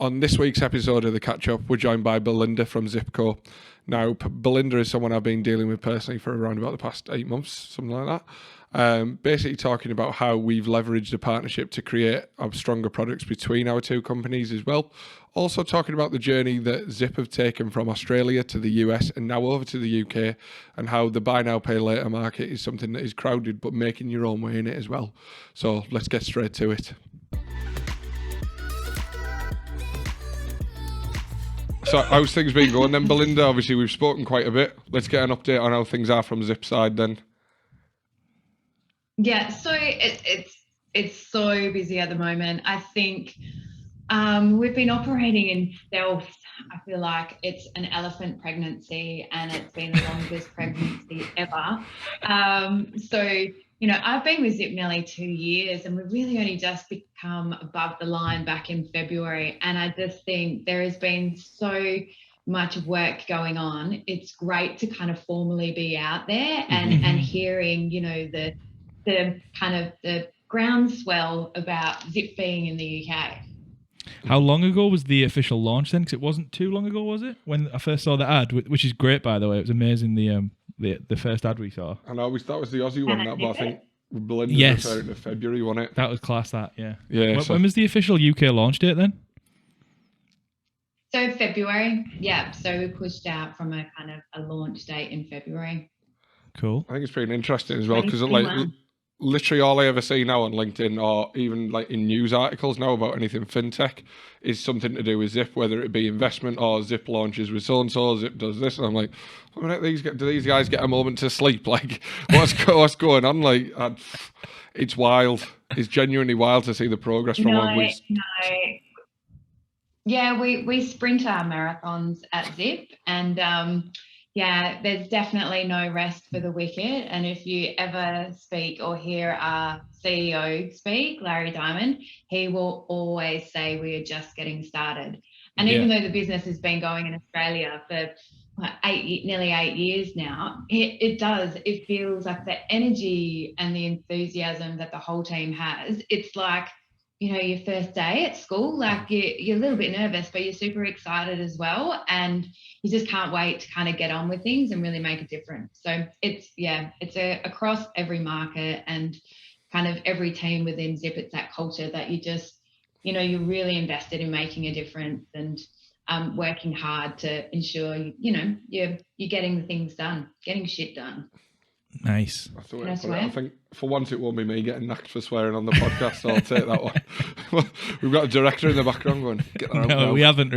On this week's episode of The Catch Up, we're joined by Belinda from Zipco. Now, Belinda is someone I've been dealing with personally for around about the past 8 months, something like that. Basically talking about how we've leveraged the partnership to create stronger products between our two companies as well. Also talking about the journey that Zip have taken from Australia to the US and now over to the UK, and how the buy now, pay later market is something that is crowded but making your own way in it as well. So let's get straight to it. So how's things been going then, Belinda? Obviously, we've spoken quite a bit. Let's get an update on how things are from Zip side then. Yeah, so it's so busy at the moment. I think we've been operating in stealth. I feel like it's an elephant pregnancy and it's been the longest pregnancy ever. So, you know, I've been with Zip nearly 2 years and we've really only just become above the line back in February. And I just think there has been so much work going on. It's great to kind of formally be out there and hearing, you know, the kind of the groundswell about Zip being in the UK. How long ago was the official launch then? Because it wasn't too long ago, was it? When I first saw the ad, which is great, by the way. It was amazing, the first ad we saw. I know, that was the Aussie one, but I think Belinda referred to February, wasn't it? That was class, that, yeah. Yeah. When was the official UK launch date then? So February, yeah. So we pushed out from a kind of a launch date in February. Cool. I think it's pretty interesting as well, because literally all I ever see now on LinkedIn or even like in news articles now about anything fintech is something to do with Zip, whether it be investment or Zip launches with so-and-so, Zip does this. And I'm like, do these guys get a moment to sleep? Like, what's going on? Like, it's wild. It's genuinely wild to see the progress from one week. Yeah, we sprint our marathons at Zip and yeah, there's definitely no rest for the wicked. And if you ever speak or hear our CEO speak, Larry Diamond, he will always say we are just getting started. And even though the business has been going in Australia for nearly 8 years now, it feels like the energy and the enthusiasm that the whole team has, it's like, you know, your first day at school, like you're a little bit nervous, but you're super excited as well. And you just can't wait to kind of get on with things and really make a difference. So it's across every market and kind of every team within Zip, it's that culture that you just, you know, you're really invested in making a difference and working hard to ensure, you're getting the things done, getting shit done. Nice. I think for once it won't be me getting knocked for swearing on the podcast, so I'll take that one. We've got a director in the background going, get that out now. We haven't.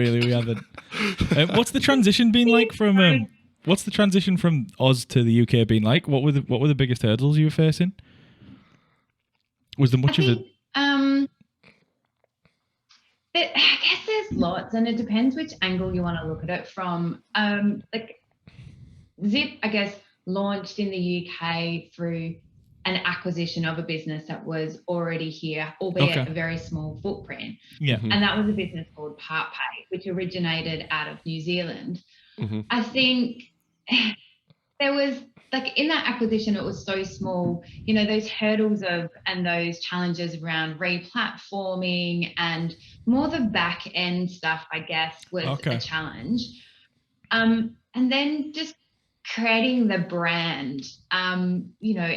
What's the transition been like from what's the transition from Oz to the UK been like? What were the biggest hurdles you were facing? Was there much of it? I guess there's lots, and it depends which angle you want to look at it from. Like Zip, I guess, launched in the UK through an acquisition of a business that was already here, albeit a very small footprint. Yeah. And that was a business called PartPay, which originated out of New Zealand. I think there was, like, in that acquisition, it was so small, you know, those hurdles and those challenges around re-platforming and more the back end stuff, I guess, was a challenge. And then just creating the brand, you know,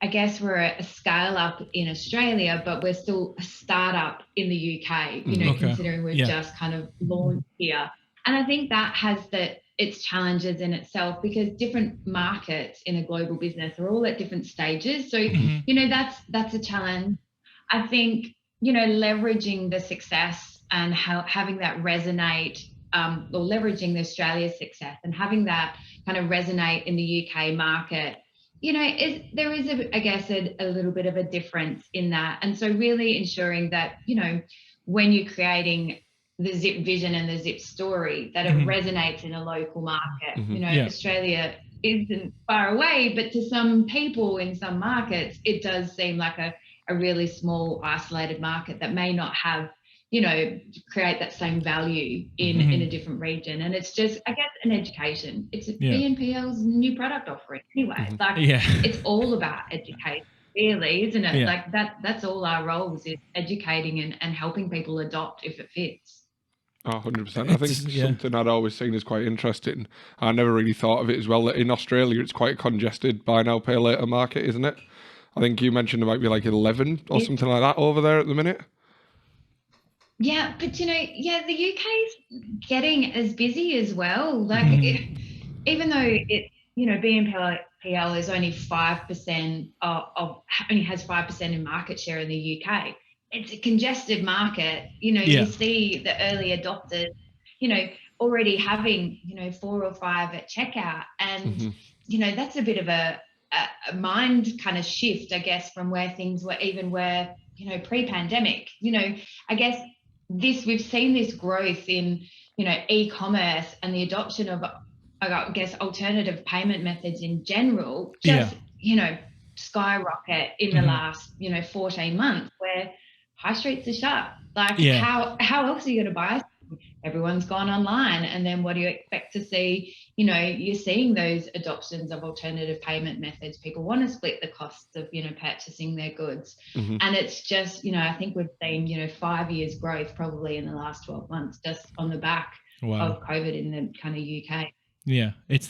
I guess we're a scale up in Australia, but we're still a startup in the UK, you know, considering we've just kind of launched here. And I think that has its challenges in itself, because different markets in a global business are all at different stages. So, you know, that's a challenge. I think, you know, leveraging the success and having that resonate, or leveraging the Australia success and having that kind of resonate in the UK market, you know, there is a little bit of a difference in that. And so really ensuring that, you know, when you're creating the Zip vision and the Zip story, that it resonates in a local market. You know, Australia isn't far away, but to some people in some markets, it does seem like a really small, isolated market that may not have, you know, create that same value in a different region. And it's just, I guess, an education. It's BNPL's new product offering anyway. It's all about education. really, isn't it? Yeah. Like that's all our roles, is educating and helping people adopt if it fits. Oh, 100%. I think Yeah. something I'd always seen as quite interesting. I never really thought of it as well. That in Australia, it's quite a congested buy now, pay later market, isn't it? I think you mentioned there might be like 11 or something like that over there at the minute. Yeah, but the UK's getting as busy as well. Like, even though it, BNPL is only 5% only has 5% in market share in the UK. It's a congested market. You see the early adopters, already having, 4 or 5 at checkout, and that's a bit of a mind kind of shift, I guess, from where things were pre-pandemic. I guess we've seen this growth in e-commerce and the adoption of, I guess, alternative payment methods in general, just skyrocket in the last 14 months, where high streets are shut. Like, how else are you going to buy? Everyone's gone online, and then what do you expect to see? You're seeing those adoptions of alternative payment methods. People want to split the costs of purchasing their goods, and it's just I think we've seen 5 years growth probably in the last 12 months, just on the back of COVID in the kind of UK. Yeah, it's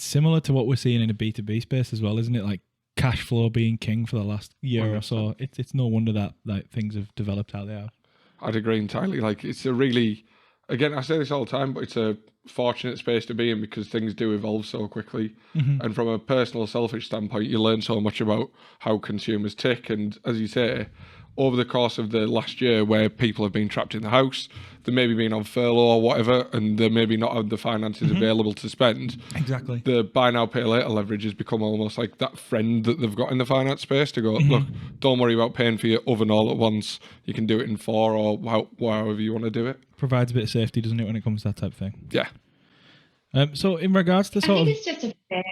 similar to what we're seeing in a B2B space as well, isn't it? Like cash flow being king for the last year 100%. Or so. It's no wonder that like things have developed how they have. I'd agree entirely. Like, it's a really, again, I say this all the time, but it's a fortunate space to be in because things do evolve so quickly. And from a personal, selfish standpoint, you learn so much about how consumers tick. And as you say, over the course of the last year, where people have been trapped in the house, they maybe been on furlough or whatever, and they maybe not have the finances available to spend. Exactly. The buy now, pay later leverage has become almost like that friend that they've got in the finance space to go, look, don't worry about paying for your oven all at once. You can do it in 4 or however you want to do it. Provides a bit of safety, doesn't it, when it comes to that type of thing? Yeah. So in regards to I think it's just a fair...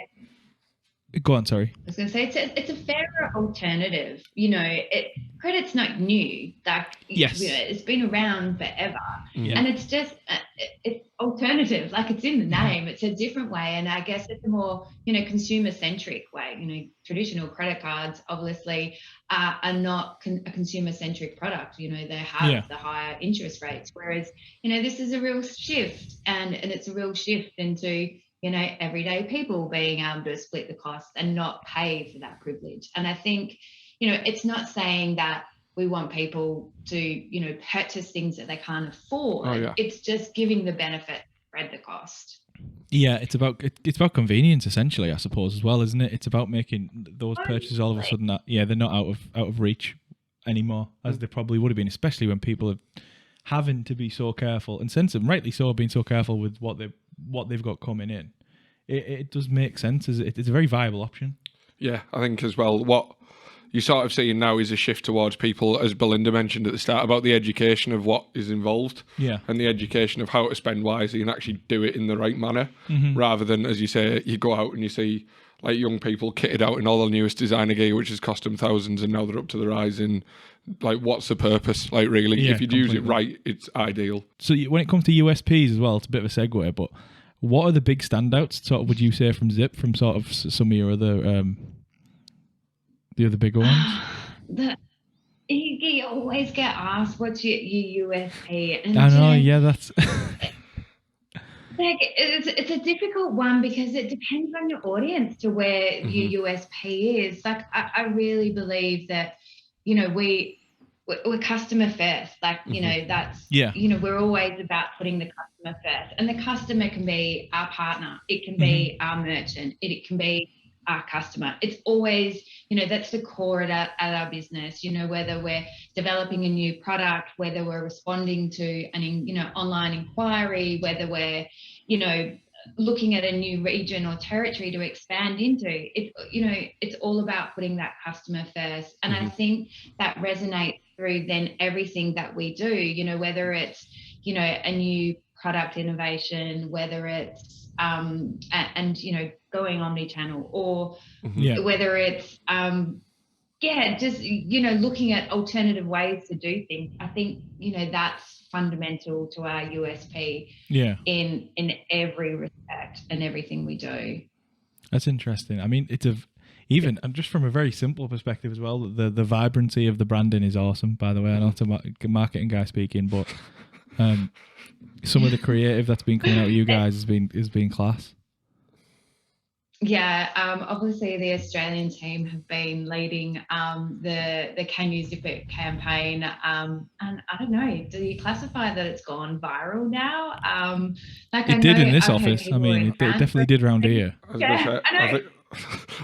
Go on, sorry. I was going to say it's a fairer alternative. Credit's not new. Like, yes, it's been around forever, and it's just it's alternative. Like, it's in the name. It's a different way, and I guess it's a more consumer centric way. Traditional credit cards obviously are not a consumer centric product. They have the higher interest rates, whereas this is a real shift, and it's a real shift into everyday people being able to split the costs and not pay for that privilege. And I think, it's not saying that we want people to, purchase things that they can't afford. Oh, yeah. It's just giving the benefit, spread the cost. Yeah, it's about convenience essentially, I suppose, as well, isn't it? It's about making those purchases all of a sudden that they're not out of reach anymore, as they probably would have been, especially when people are having to be so careful, and since and rightly so, being so careful with what they've got coming in. It does make sense. It's a very viable option. Yeah, I think as well, what you're sort of seeing now is a shift towards people, as Belinda mentioned at the start, about the education of what is involved, and the education of how to spend wisely and actually do it in the right manner, rather than, as you say, you go out and you see like young people kitted out in all the newest designer gear, which has cost them thousands, and now they're up to their eyes in, like, what's the purpose? Like, really, if you use it right, it's ideal. So when it comes to USPs as well, it's a bit of a segue, but what are the big standouts, sort of, would you say, from Zip, from sort of some of your other, the other bigger ones? You always get asked, what's your USP? And I know, that's... Like, it's a difficult one because it depends on your audience to where your USP is. Like, I really believe that, we're customer first. Like, that's, we're always about putting the customer first. And the customer can be our partner. It can be our merchant. It can be our customer. It's always, that's the core at our business, whether we're developing a new product, whether we're responding to an, online inquiry, whether we're, looking at a new region or territory to expand into. It's all about putting that customer first. And I think that resonates through then everything that we do, whether it's, a new product innovation, whether it's, going omni-channel, or whether it's, just, looking at alternative ways to do things. I think, that's fundamental to our USP in every respect and everything we do. That's interesting. I mean, even, and just from a very simple perspective as well, the vibrancy of the branding is awesome, by the way. I know it's a marketing guy speaking, but some of the creative that's been coming out of you guys has been class. Yeah, obviously the Australian team have been leading the Can You Zip It campaign, and I don't know, do you classify that it's gone viral now? It did in this office. I mean, it definitely did around here. Yeah, I know.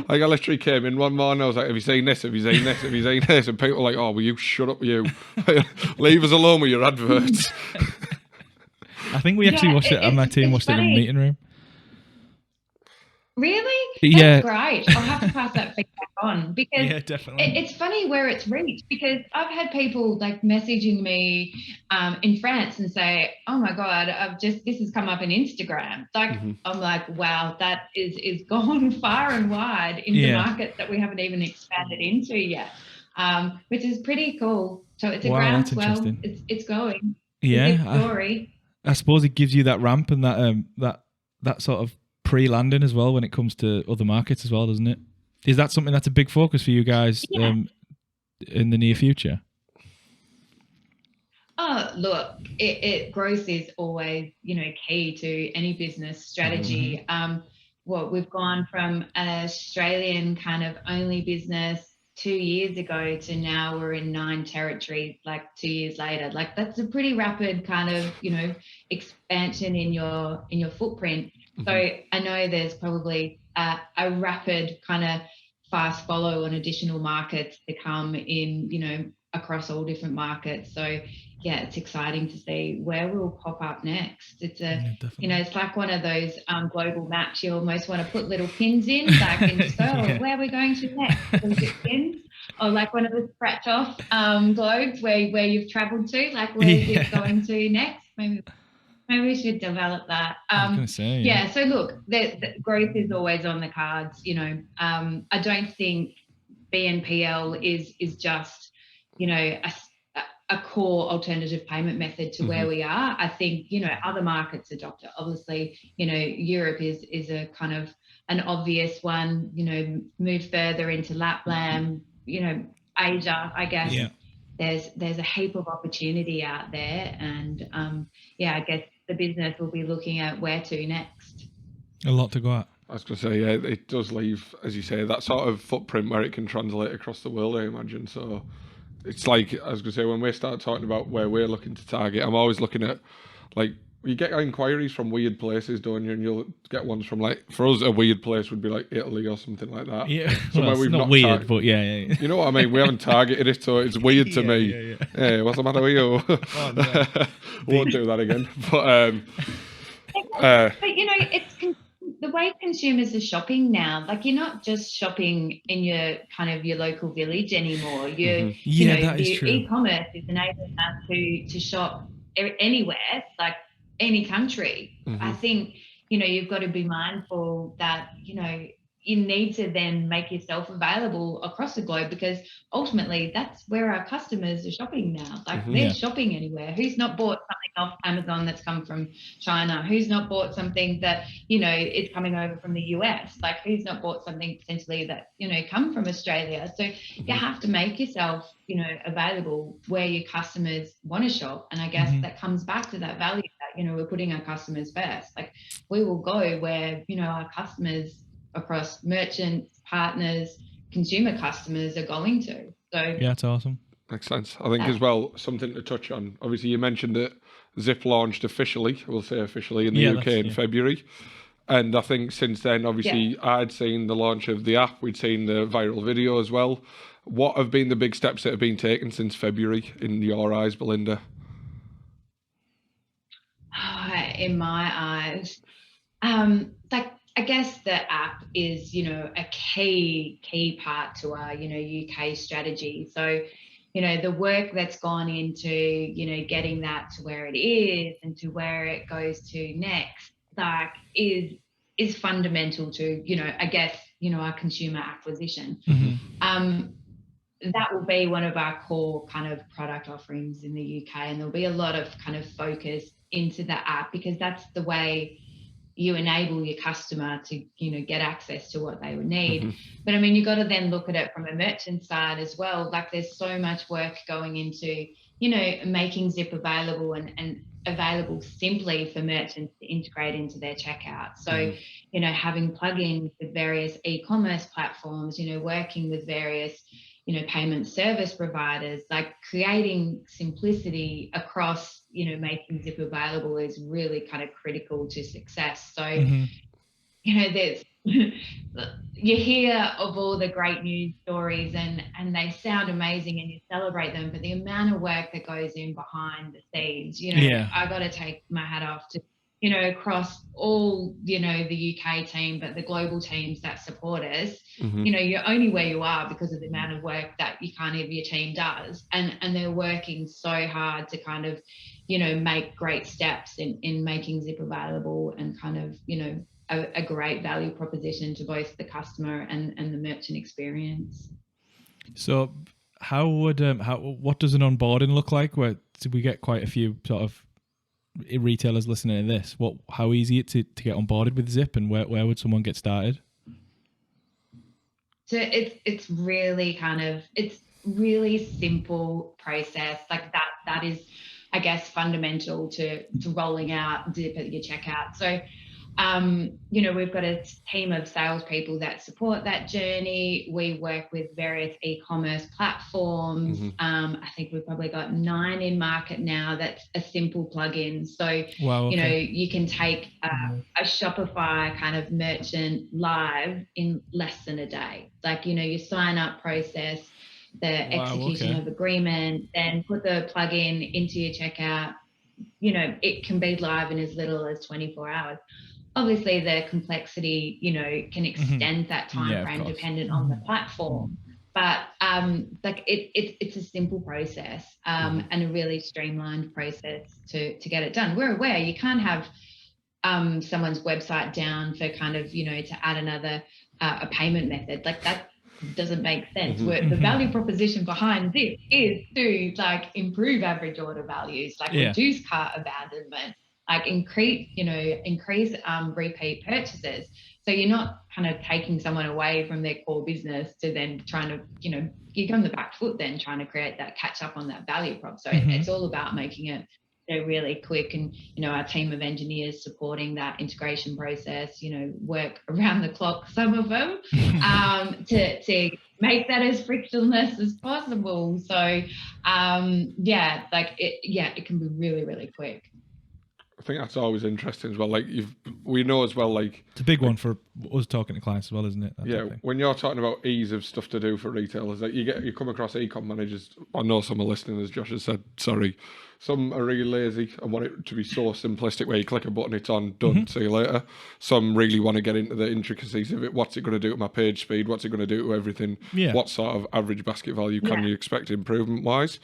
I literally came in one morning. I was like, "Have you seen this? Have you seen this? Have you seen this?" And people were like, "Oh, will you shut up, you? Leave us alone with your adverts." I think we actually watched it, and my team watched it in the meeting room. Really? Yeah. That's great. I'll have to pass that feedback on, because yeah, definitely. It's funny where it's reached, because I've had people like messaging me in France and say, "Oh my God, this has come up in Instagram." Like, I'm like, wow, that is gone far and wide into markets that we haven't even expanded into yet, which is pretty cool. So it's a groundswell. It's going. Yeah. It's a good story. I suppose it gives you that ramp and that sort of pre-landing as well when it comes to other markets as well, doesn't it? Is that something that's a big focus for you guys in the near future? Oh, look, growth is always, key to any business strategy. We've gone from an Australian kind of only business 2 years ago to now we're in 9 territories, like 2 years later. Like, that's a pretty rapid kind of, expansion in your footprint. So I know there's probably a rapid kind of fast follow on additional markets to come in, across all different markets. So yeah, it's exciting to see where we'll pop up next. It's it's like one of those global maps. You almost want to put little pins in, like, and just go, where are we going to next? Pins, or like one of the scratch off globes where you've traveled to, like, where is it going to next? Maybe we should develop that. I was going to say, so look, the growth is always on the cards. I don't think BNPL is just, a core alternative payment method to where we are. I think, other markets adopt it. Obviously, Europe is a kind of an obvious one, move further into LATAM, Asia, I guess. Yeah. There's a heap of opportunity out there, and I guess the business will be looking at where to next. A lot to go at. I was going to say, yeah, it does leave, as you say, that sort of footprint where it can translate across the world, I imagine. So it's like, I was going to say, when we start talking about where we're looking to target, I'm always looking at, like, you get inquiries from weird places, don't you? And you'll get ones from, like, for us, a weird place would be like Italy or something like that. Yeah, somewhere we've not weird, but yeah. You know what I mean? We haven't targeted it, so it's weird to me. Yeah. Hey, what's the matter with you? Oh, no. Won't do that again. But it's the way consumers are shopping now. Like, you're not just shopping in your local village anymore. You know, e-commerce is enabling us to shop anywhere, like any country. I think, you've got to be mindful that, you need to then make yourself available across the globe, because ultimately that's where our customers are shopping now. Like, they're shopping anywhere. Who's not bought something off Amazon that's come from China? Who's not bought something that, is coming over from the US? Like, who's not bought something potentially that, come from Australia? So you have to make yourself, available where your customers want to shop. And I guess that comes back to that value that, we're putting our customers first. Like, we will go where, our customers across merchants, partners, consumer customers are going to. So yeah, it's awesome. Makes sense. I think as well, something to touch on. Obviously, you mentioned that Zip launched officially, we'll say officially, in the UK in February. And I think since then, obviously, I'd seen the launch of the app. We'd seen the viral video as well. What have been the big steps that have been taken since February in your eyes, Belinda? In my eyes, I guess the app is, a key part to our, UK strategy. So, the work that's gone into, getting that to where it is and to where it goes to next, like, is fundamental to, I guess, our consumer acquisition. That will be one of our core kind of product offerings in the UK, and there'll be a lot of kind of focus into the app, because that's the way you enable your customer to, get access to what they would need. But I mean, you've got to then look at it from a merchant side as well. Like there's so much work going into, making Zip available and available simply for merchants to integrate into their checkout. So, having plugins with various e-commerce platforms, working with various, payment service providers, like creating simplicity across, making Zip available is really kind of critical to success. So, there's you hear of all the great news stories and they sound amazing and you celebrate them, but the amount of work that goes in behind the scenes, I got to take my hat off to, across all, the UK team, but the global teams that support us, you're only where you are because of the amount of work that your team does. And they're working so hard to kind of, make great steps in making Zip available and kind of, a great value proposition to both the customer and the merchant experience. So what does an onboarding look like? Where we get quite a few sort of retailers listening to this. How easy it to get onboarded with Zip, and where would someone get started? So it's really it's really simple process. Like that is, I guess, fundamental to rolling out Zip at your checkout. So we've got a team of salespeople that support that journey. We work with various e-commerce platforms. I think we've probably got 9 in market now. That's a simple plugin. So, wow, okay. You can take a Shopify kind of merchant live in less than a day. Like, your sign up process, the execution of agreement, then put the plugin into your checkout. It can be live in as little as 24 hours. Obviously, the complexity, can extend that time frame dependent on the platform. But it's a simple process and a really streamlined process to get it done. We're aware you can't have someone's website down for kind of, to add another a payment method. Like that doesn't make sense. The value proposition behind Zip is to improve average order values, reduce cart abandonment, increase repeat purchases. So you're not kind of taking someone away from their core business to then trying to, you go on the back foot then trying to create that catch up on that value prop. So it's all about making it really quick, and our team of engineers supporting that integration process, work around the clock, some of them, to make that as frictionless as possible. So it can be really, really quick. I think that's always interesting as well. We know as well, it's a big one for us talking to clients as well, isn't it? When you're talking about ease of stuff to do for retailers, you come across e-com managers. I know some are listening, as Josh has said. Sorry, some are really lazy and want it to be so simplistic, where you click a button, it's on, done, see you later. Some really want to get into the intricacies of it. What's it going to do to my page speed? What's it going to do to everything? What sort of average basket value can you expect improvement wise?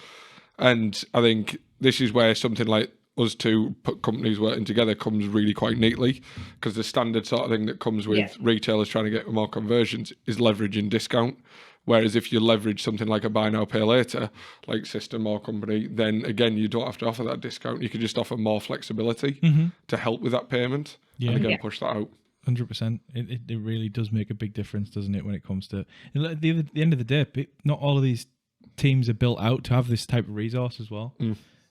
And I think this is where something like us two companies working together comes really quite neatly, because the standard sort of thing that comes with retailers trying to get more conversions is leveraging discount. Whereas if you leverage something like a buy now, pay later, like system or company, then again, you don't have to offer that discount. You can just offer more flexibility to help with that payment and again, push that out. 100%. It really does make a big difference, doesn't it, when it comes to, at the end of the day, not all of these teams are built out to have this type of resource as well.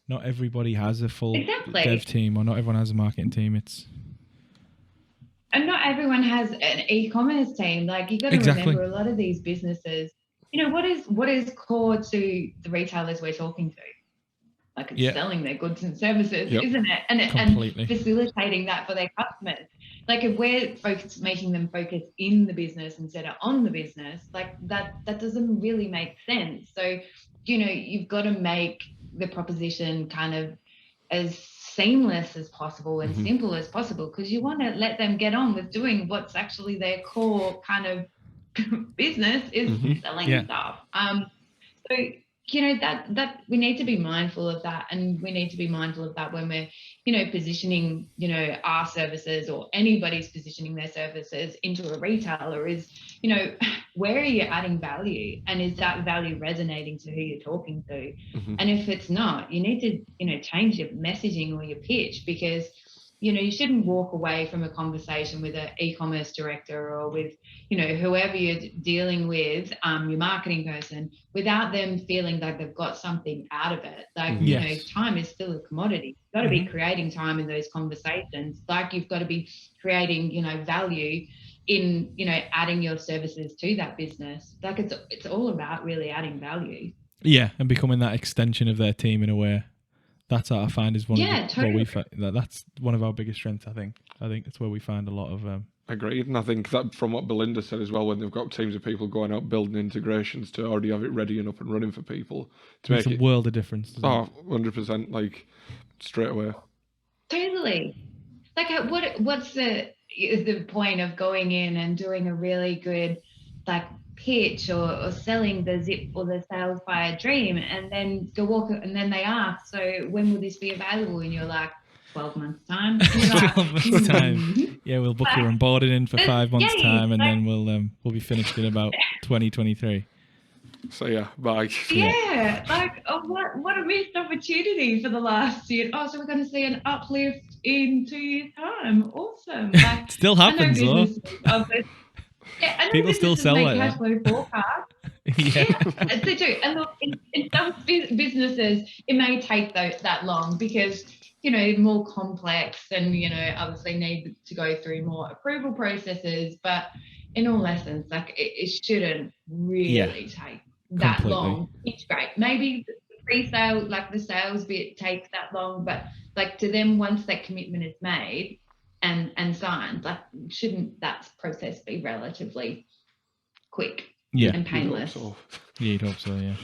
Not everybody has a full dev team, or not everyone has a marketing team. And not everyone has an e-commerce team. You got to remember, a lot of these businesses, what is core to the retailers we're talking to? It's selling their goods and services, isn't it? And facilitating that for their customers. If we're making them focus in the business instead of on the business, that doesn't really make sense. So, you've got to make the proposition kind of as seamless as possible and simple as possible, because you want to let them get on with doing what's actually their core kind of business is selling stuff. So that we need to be mindful of that, and we need to be mindful of that when we're positioning our services, or anybody's positioning their services into a retailer, is where are you adding value, and is that value resonating to who you're talking to? And if it's not, you need to change your messaging or your pitch, because you shouldn't walk away from a conversation with an e-commerce director or with, whoever you're dealing with, your marketing person, without them feeling like they've got something out of it. Like, time is still a commodity. You've got to be creating time in those conversations. Like, you've got to be creating, value in, adding your services to that business. Like, it's all about really adding value. Yeah, and becoming that extension of their team in a way. That's what I find is one of totally. That's one of our biggest strengths. I think that's where we find a lot of. Agreed, and I think that from what Belinda said as well, when they've got teams of people going out building integrations to already have it ready and up and running for people to make a world of difference. 100%, like straight away. Totally. Like, what's the point of going in and doing a really good pitch or selling the Zip or the Salesfire dream, and then and then they ask, so when will this be available? And you're like, 12 months time. 12 months time. Yeah, we'll book your onboarding in for 5 months time, and then we'll be finished in about 2023. So yeah, bye. Yeah, what a missed opportunity for the last year. Oh, so we're going to see an uplift in 2 years' time. Awesome. Like, still happens though. People still sell like cash flow forecast. They do. And look, in some businesses, it may take that long because, more complex and, obviously need to go through more approval processes. But in all essence, like, it shouldn't really take that long. It's great. Maybe the pre-sale, like the sales bit, takes that long, but like to them, once that commitment is made and signed, like, shouldn't that process be relatively quick and painless? You'd hope so, yeah.